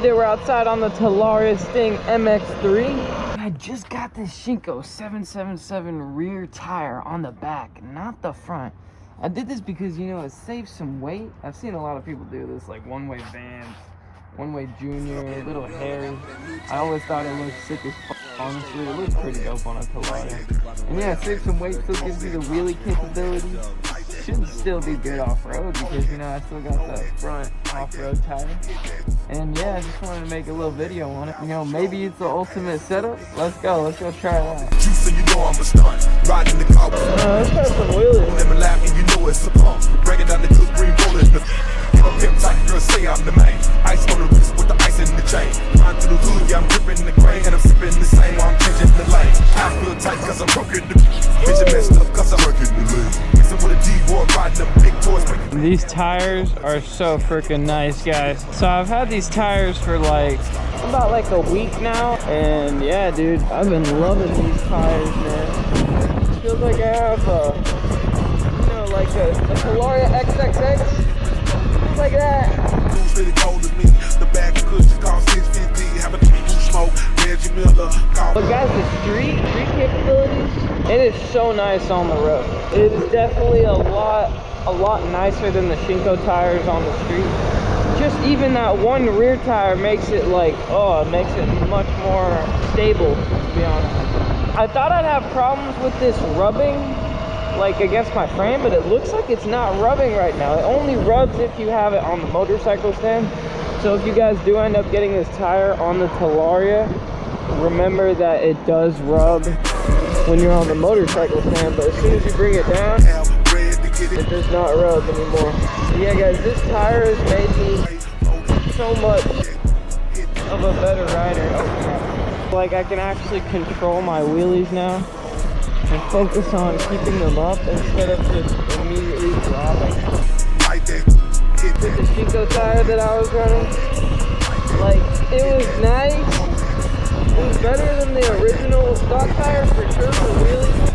They were outside on the Talaria Sting MX3. I just got this Shinko777 rear tire on the back, not the front. I did this because, you know, it saves some weight. I've seen a lot of people do this, like one-way Vans, one-way Junior, little hairy. I always thought it looked sick as fuck, honestly. It looks pretty dope on a Talaria. And yeah, it saves some weight, still gives you the wheelie capability. Should still be good off-road because, you know, I still got the front off-road tire. And yeah, I just wanted to make a little video on it. You know, maybe it's the ultimate setup. Let's go try it out. You know I'm a stunt, riding the car. Let's try some wheelies. Never laugh and you know it's a pump. Break it down the good green rollers. Pimp tight girl say I'm the man. Ice on the wrist with the ice in the chain. Run through the hood, yeah, I'm gripping the grain. And I'm sipping the same while I'm changing the lane. I feel tight cause I'm broken the bitch messed up cause I'm working the lane. Mixing with a D-boy, riding them big toys. These tires are so freaking nice, guys. So I've had these tires for about a week now. And yeah, dude, I've been loving these tires, man. It feels like I have you know, like a Talaria XXX. Like that. But guys, the street capabilities, it is so nice on the road. It is definitely a lot nicer than the Shinko tires on the street. Just even that one rear tire makes it it makes it much more stable, to be honest. I thought I'd have problems with this rubbing against my frame, but it looks like it's not rubbing right now. It only rubs if you have it on the motorcycle stand. So if you guys do end up getting this tire on the Talaria, remember that it does rub when you're on the motorcycle stand, but as soon as you bring it down, it does not rub anymore. Yeah guys, this tire has made me so much of a better rider. Like, I can actually control my wheelies now and focus on keeping them up instead of just immediately dropping. With the Shinko tire that I was running, it was nice. It was better than the original stock tire for sure for wheelies.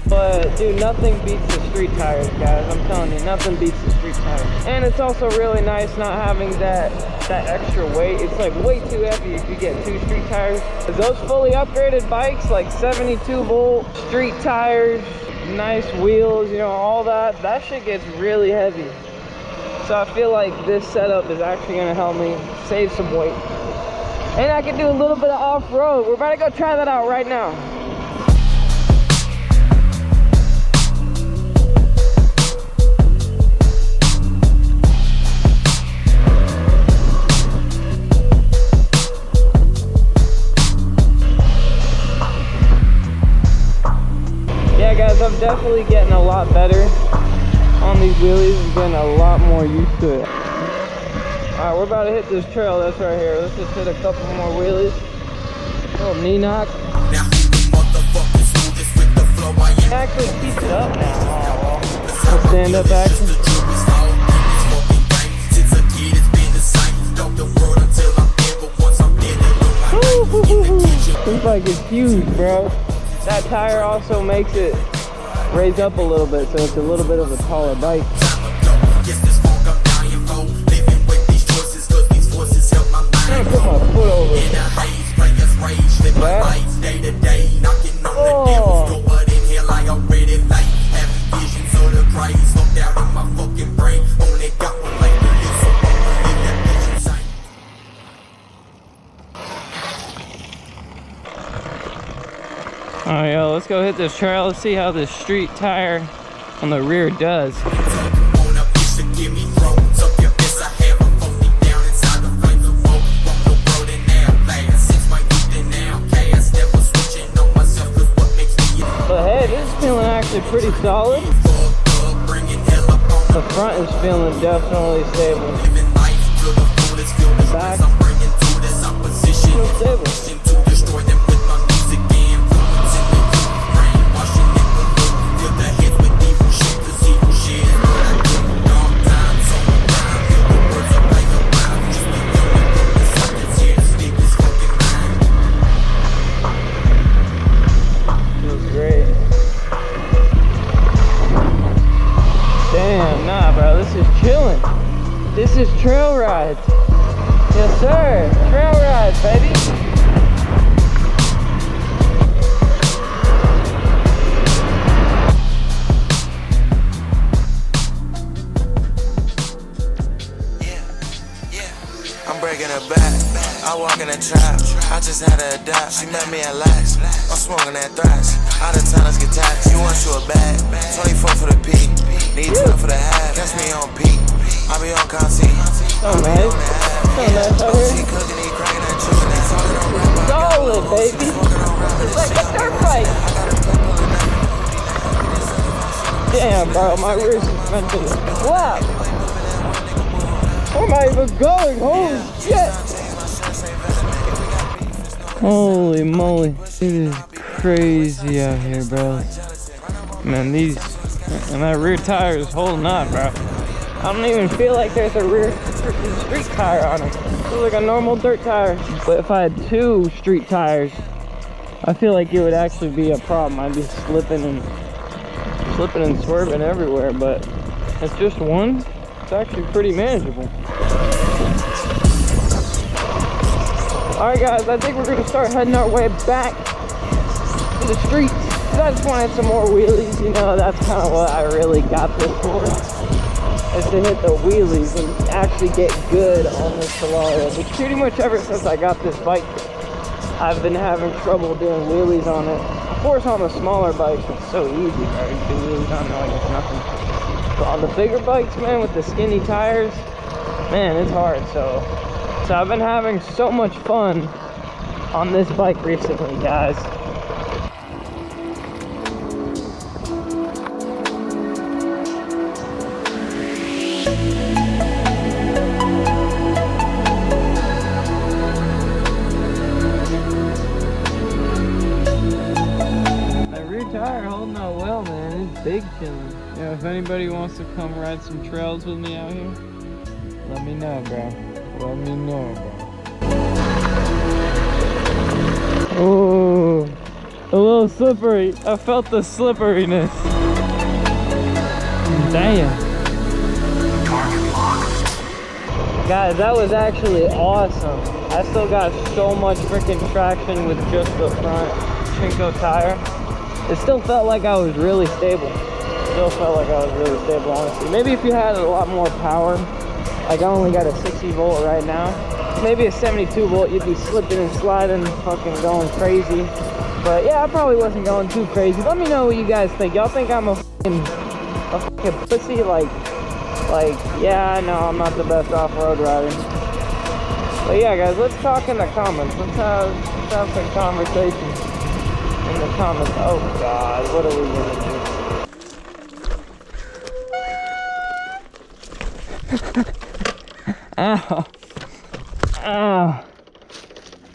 But dude, nothing beats the street tires, guys. I'm telling you, nothing beats the street tires. And it's also really nice not having that extra weight. It's way too heavy if you get two street tires. Those fully upgraded bikes, 72-volt street tires, nice wheels, you know, all that shit gets really heavy. So I feel like this setup is actually gonna help me save some weight. And I can do a little bit of off-road. We're about to go try that out right now. I'm definitely getting a lot better on these wheelies and getting a lot more used to it. Alright, we're about to hit this trail that's right here. Let's just hit a couple more wheelies. Little knee knock. It actually keeps it up now. Little stand up action. This bike is huge, bro. That tire also makes it raise up a little bit, so it's a little bit of a taller bike. I'm gonna put my foot over it. Oh. Alright, yo, let's go hit this trail. Let's see how this street tire on the rear does. But hey, this is feeling actually pretty solid. The front is feeling definitely stable. Back, still stable. ride, baby. I'm breaking her back, I walk in the trap, I just had to adapt, she met me at last, I'm smoking that thrash, out of town, let's get taxed, you want you a bag, 24 for the peak, need 12 for the half, catch me on peak, I be on Conti, I be on the half, she cooking, he cracking and chewing, that's all it on. Solid, baby. It's like a dirt bike. Damn, bro, my rear suspension is flat. Where am I even going? Holy shit! Holy moly. It is crazy out here, bro. Man, and that rear tire is holding up, bro. I don't even feel like there's a rear street tire on it. It's like a normal dirt tire. But if I had 2 street tires, I feel like it would actually be a problem. I'd be slipping and swerving everywhere. But it's just one. It's actually pretty manageable. Alright guys, I think we're going to start heading our way back to the streets. I just wanted some more wheelies, you know, that's kind of what I really got this for. Is to hit the wheelies and actually get good on this Talaria. But pretty much ever since I got this bike, I've been having trouble doing wheelies on it. Of course on the smaller bikes, it's so easy, right? You do wheelies on it like it's nothing. But on the bigger bikes, man, with the skinny tires, man, it's hard. So I've been having so much fun on this bike recently, guys. That rear tire holding out well, man. It's big chillin'. Yeah, if anybody wants to come ride some trails with me out here, let me know, bro. Let me know, bro. Oh, a little slippery. I felt the slipperiness. Damn. Guys, that was actually awesome. I still got so much freaking traction with just the front Shinko tire. It still felt like I was really stable. Honestly. Maybe if you had a lot more power, like I only got a 60 volt right now, maybe a 72 volt, you'd be slipping and sliding, fucking going crazy. But yeah, I probably wasn't going too crazy. Let me know what you guys think. Y'all think I'm a fucking pussy? Like, yeah, I know I'm not the best off-road rider. But yeah, guys, let's talk in the comments. Let's have some conversation in the comments. Oh God, what are we gonna do? Ow. Ow.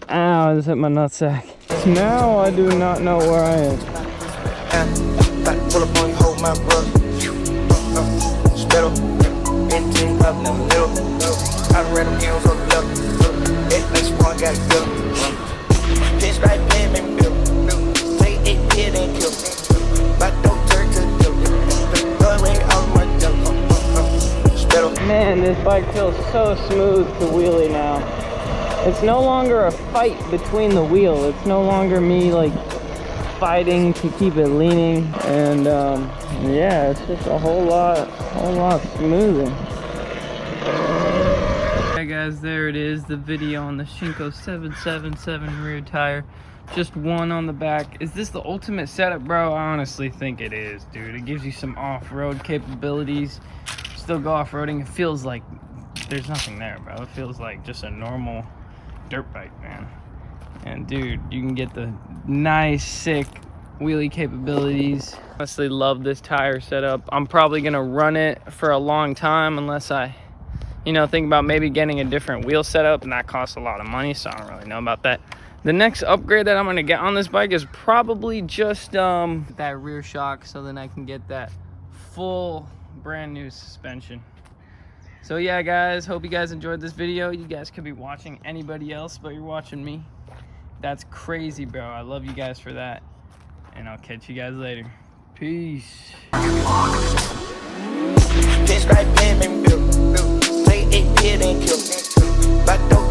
Ow, I just hit my nutsack. Now I do not know where I am. Pull up on you, hold my brother. Spittle. Anything up in the middle. I read them hills on the left. That next one got good. Pinch right pen, make me build. Play 8 pin and kill. Back don't turn to the blood ring out of my jump. Man, this bike feels so smooth to wheelie now. It's no longer a fight between the wheel. It's no longer me like fighting to keep it leaning. And yeah, it's just a whole lot smoother. Hey guys, there it is, the video on the Shinko777 rear tire. Just one on the back. Is this the ultimate setup, bro? I honestly think it is, dude. It gives you some off-road capabilities. Still go off-roading. It feels like there's nothing there, bro. It feels like just a normal dirt bike, man. And dude, you can get the nice, sick wheelie capabilities. Honestly love this tire setup. I'm probably gonna run it for a long time unless I, you know, think about maybe getting a different wheel setup, and that costs a lot of money, so I don't really know about that. The next upgrade that I'm gonna get on this bike is probably just that rear shock, so then I can get that full brand new suspension. So yeah guys, hope you guys enjoyed this video. You guys could be watching anybody else, but you're watching me. That's crazy, bro. I love you guys for that, and I'll catch you guys later. Peace. Pinch right pen, make me build. Play 8 pin and kill. Back door